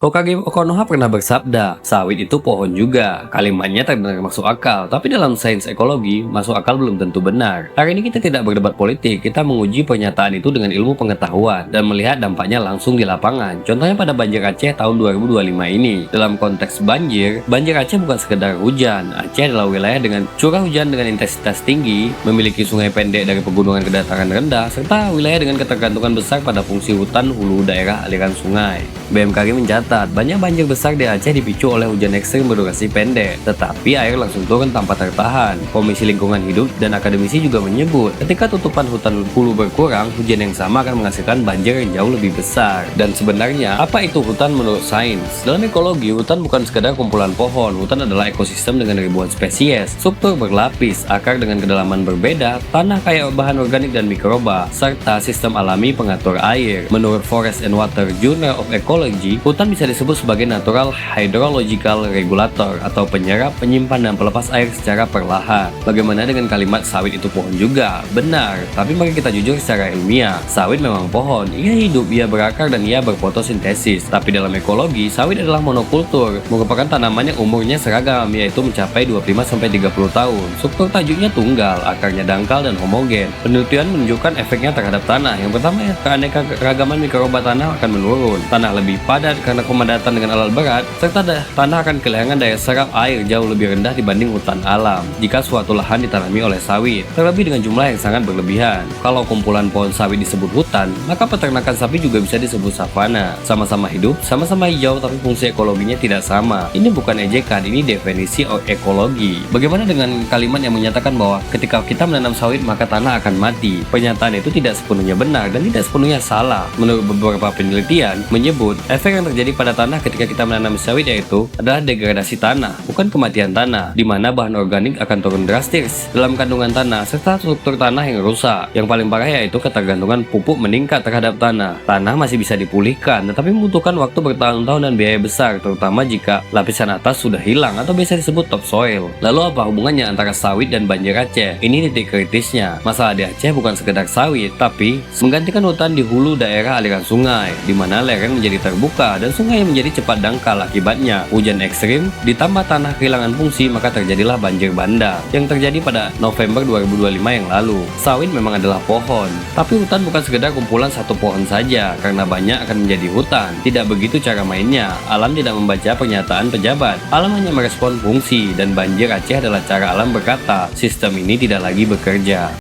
Hokage Konoha pernah bersabda, sawit itu pohon juga. Kalimatnya terdengar masuk akal, tapi dalam sains ekologi, masuk akal belum tentu benar. Hari ini kita tidak berdebat politik, kita menguji pernyataan itu dengan ilmu pengetahuan dan melihat dampaknya langsung di lapangan. Contohnya pada banjir Aceh tahun 2025 ini. Dalam konteks banjir Aceh bukan sekedar hujan. Aceh adalah wilayah dengan curah hujan dengan intensitas tinggi, memiliki sungai pendek dari pegunungan ke dataran rendah, serta wilayah dengan ketergantungan besar pada fungsi hutan hulu daerah aliran sungai. BMKG mencatat, banyak banjir besar di Aceh dipicu oleh hujan ekstrim berdurasi pendek, tetapi air langsung turun tanpa tertahan. Komisi Lingkungan Hidup dan akademisi juga menyebut, ketika tutupan hutan hulu berkurang, hujan yang sama akan menghasilkan banjir yang jauh lebih besar. Dan sebenarnya, apa itu hutan menurut sains? Dalam ekologi, hutan bukan sekedar kumpulan pohon. Hutan adalah ekosistem dengan ribuan spesies, struktur berlapis, akar dengan kedalaman berbeda, tanah kaya bahan organik dan mikroba, serta sistem alami pengatur air. Menurut Forest and Water Journal of Ecology, hutan bisa disebut sebagai natural hydrological regulator atau penyerap, penyimpan, dan pelepas air secara perlahan. Bagaimana dengan kalimat sawit itu pohon juga? Benar, tapi mari kita jujur secara ilmiah. Sawit memang pohon, ia hidup, ia berakar, dan ia berfotosintesis. Tapi dalam ekologi, sawit adalah monokultur, merupakan tanaman yang umurnya seragam, yaitu mencapai 25-30 tahun. Struktur tajuknya tunggal, akarnya dangkal dan homogen. Penelitian menunjukkan efeknya terhadap tanah. Yang pertama, keanekaragaman mikroba tanah akan menurun. Tanah lebih padat karena pemadatan dengan alat berat, serta tanah akan kehilangan daya serap air jauh lebih rendah dibanding hutan alam jika suatu lahan ditanami oleh sawit, terlebih dengan jumlah yang sangat berlebihan. Kalau kumpulan pohon sawit disebut hutan, maka peternakan sapi juga bisa disebut savana. Sama-sama hidup, sama-sama hijau, tapi fungsi ekologinya tidak sama. Ini bukan ejekan, ini definisi ekologi. Bagaimana dengan kalimat yang menyatakan bahwa ketika kita menanam sawit maka tanah akan mati? Pernyataan itu tidak sepenuhnya benar dan tidak sepenuhnya salah. Menurut beberapa penelitian menyebut, efek yang terjadi pada tanah ketika kita menanam sawit yaitu adalah degradasi tanah, bukan kematian tanah, di mana bahan organik akan turun drastis dalam kandungan tanah serta struktur tanah yang rusak. Yang paling parah yaitu ketergantungan pupuk meningkat terhadap tanah. Tanah masih bisa dipulihkan, tetapi membutuhkan waktu bertahun-tahun dan biaya besar, terutama jika lapisan atas sudah hilang atau biasa disebut topsoil. Lalu apa hubungannya antara sawit dan banjir Aceh? Ini titik kritisnya. Masalah di Aceh bukan sekedar sawit, tapi menggantikan hutan di hulu daerah aliran sungai, di mana lereng menjadi terbuka dan sungai menjadi cepat dangkal. Akibatnya hujan ekstrim ditambah tanah kehilangan fungsi, maka terjadilah banjir bandang yang terjadi pada November 2025 yang lalu. Sawit memang adalah pohon, tapi hutan bukan sekedar kumpulan satu pohon saja. Karena banyak akan menjadi hutan. Tidak begitu cara mainnya. Alam tidak membaca pernyataan pejabat, alam hanya merespon fungsi. Dan banjir Aceh adalah cara alam berkata, sistem ini tidak lagi bekerja.